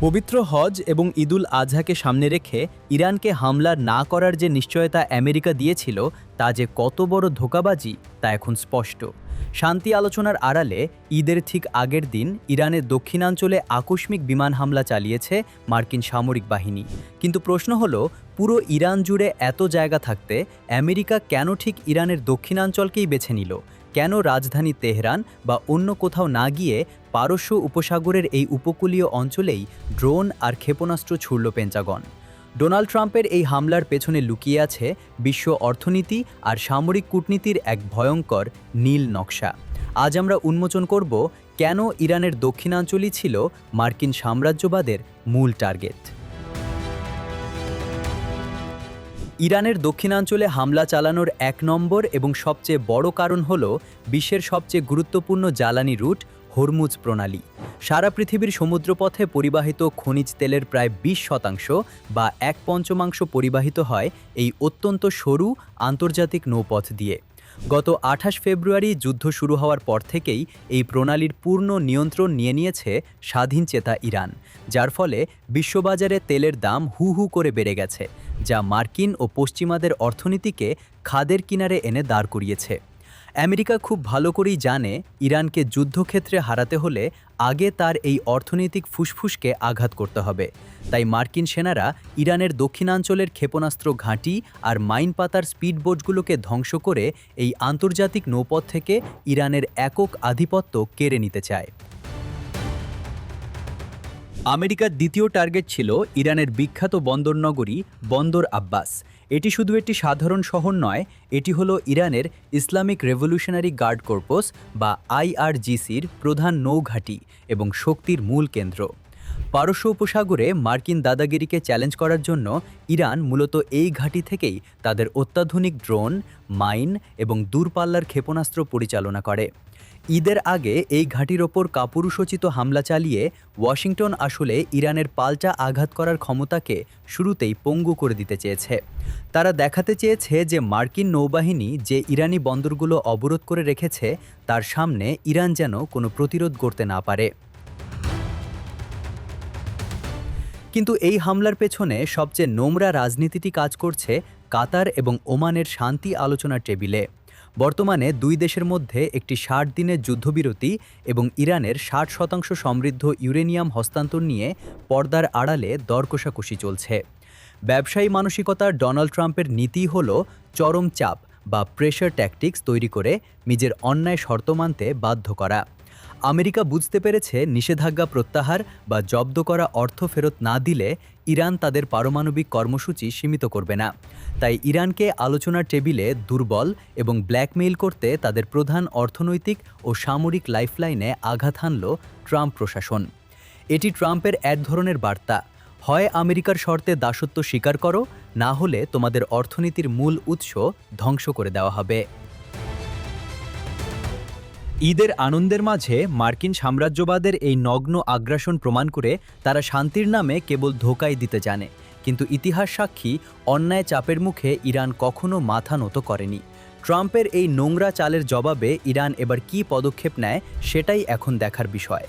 পবিত্র হজ এবং ঈদুল আজহাকে সামনে রেখে ইরানকে হামলা না করার যে নিশ্চয়তা আমেরিকা দিয়েছিল তা যে কত বড় ধোঁকাবাজি তা এখন স্পষ্ট। শান্তি আলোচনার আড়ালে ঈদের ঠিক আগের দিন ইরানের দক্ষিণাঞ্চলে আকস্মিক বিমান হামলা চালিয়েছে মার্কিন সামরিক বাহিনী। কিন্তু প্রশ্ন হলো, পুরো ইরান জুড়ে এত জায়গা থাকতে আমেরিকা কেন ঠিক ইরানের দক্ষিণাঞ্চলকেই বেছে নিল? কেন রাজধানী তেহরান বা অন্য কোথাও না গিয়ে পারস্য উপসাগরের এই উপকূলীয় অঞ্চলেই ড্রোন আর ক্ষেপণাস্ত্র ছুড়ল পেন্টাগন? ডোনাল্ড ট্রাম্পের এই হামলার পেছনে লুকিয়ে আছে বিশ্ব অর্থনীতি আর সামরিক কূটনীতির এক ভয়ঙ্কর নীল নকশা। আজ আমরা উন্মোচন করব কেন ইরানের দক্ষিণাঞ্চলই ছিল মার্কিন সাম্রাজ্যবাদের মূল টার্গেট। ইরানের দক্ষিণাঞ্চলে হামলা চালানোর এক নম্বর এবং সবচেয়ে বড় কারণ হল বিশ্বের সবচেয়ে গুরুত্বপূর্ণ জ্বালানি রুট হরমুজ প্রণালী। সারা পৃথিবীর সমুদ্রপথে পরিবাহিত খনিজ তেলের প্রায় 20% বা 1/5 পরিবাহিত হয় এই অত্যন্ত সরু আন্তর্জাতিক নৌপথ দিয়ে। গত 28 ফেব্রুয়ারি যুদ্ধ শুরু হওয়ার পর থেকেই এই প্রণালীর পূর্ণ নিয়ন্ত্রণ নিয়ে নিয়েছে স্বাধীনচেতা ইরান, যার ফলে বিশ্ববাজারে তেলের দাম হু হু করে বেড়ে গেছে, যা মার্কিন ও পশ্চিমাদের অর্থনীতিকে খাদের কিনারে এনে দাঁড় করিয়েছে। আমেরিকা খুব ভালো করেই জানে ইরানকে যুদ্ধক্ষেত্রে হারাতে হলে আগে তার এই অর্থনৈতিক ফুসফুসকে আঘাত করতে হবে। তাই মার্কিন সেনারা ইরানের দক্ষিণাঞ্চলের ক্ষেপণাস্ত্র ঘাঁটি আর মাইন পাতার স্পিডবোটগুলোকে ধ্বংস করে এই আন্তর্জাতিক নৌপথ থেকে ইরানের একক আধিপত্য কেড়ে নিতে চায়। আমেরিকার দ্বিতীয় টার্গেট ছিল ইরানের বিখ্যাত বন্দরনগরী বন্দর আব্বাস। এটি শুধু একটি সাধারণ শহর নয়, এটি হলো ইরানের ইসলামিক রেভলিউশনারি গার্ড কর্পস বা IRGCর প্রধান নৌঘাঁটি এবং শক্তির মূল কেন্দ্র। পারস্য উপসাগরে মার্কিন দাদাগিরিকে চ্যালেঞ্জ করার জন্য ইরান মূলত এই ঘাঁটি থেকেই তাদের অত্যাধুনিক ড্রোন, মাইন এবং দূরপাল্লার ক্ষেপণাস্ত্র পরিচালনা করে। ঈদের আগে এই ঘাঁটির ওপর কাপুরুষোচিত হামলা চালিয়ে ওয়াশিংটন আসলে ইরানের পাল্টা আঘাত করার ক্ষমতাকে শুরুতেই পঙ্গু করে দিতে চেয়েছে। তারা দেখাতে চেয়েছে যে মার্কিন নৌবাহিনী যে ইরানি বন্দরগুলো অবরোধ করে রেখেছে তার সামনে ইরান যেন কোনো প্রতিরোধ করতে না পারে। কিন্তু এই হামলার পেছনে সবচেয়ে নোংরা রাজনীতিটি কাজ করছে কাতার এবং ওমানের শান্তি আলোচনার টেবিলে। বর্তমানে দুই দেশের মধ্যে একটি 60 দিনের যুদ্ধবিরতি এবং ইরানের 60% সমৃদ্ধ ইউরেনিয়াম হস্তান্তর নিয়ে পর্দার আড়ালে দর-কষাকষি চলছে। ব্যবসায়ী মানসিকতার ডোনাল্ড ট্রাম্পের নীতি হল চরম চাপ বা প্রেশার ট্যাকটিক্স তৈরি করে নিজের অন্যায় শর্ত মানতে বাধ্য করা। আমেরিকা বুঝতে পেরেছে নিষেধাজ্ঞা প্রত্যাহার বা জব্দ করা অর্থ ফেরত না দিলে ইরান তাদের পারমাণবিক কর্মসূচি সীমিত করবে না। তাই ইরানকে আলোচনার টেবিলে দুর্বল এবং ব্ল্যাকমেইল করতে তাদের প্রধান অর্থনৈতিক ও সামরিক লাইফলাইনে আঘাত হানল ট্রাম্প প্রশাসন। এটি ট্রাম্পের এক ধরনের বার্তা, হয় আমেরিকার শর্তে দাসত্ব স্বীকার করো, না হলে তোমাদের অর্থনীতির মূল উৎস ধ্বংস করে দেওয়া হবে। ঈদের আনন্দের মাঝে মার্কিন সাম্রাজ্যবাদের এই নগ্ন আগ্রাসন প্রমাণ করে তারা শান্তির নামে কেবল ধোঁকাই দিতে জানে। কিন্তু ইতিহাস সাক্ষী, অন্যায় চাপের মুখে ইরান কখনো মাথা নত করেনি। ট্রাম্পের এই নোংরা চালের জবাবে ইরান এবার কী পদক্ষেপ নেয় সেটাই এখন দেখার বিষয়।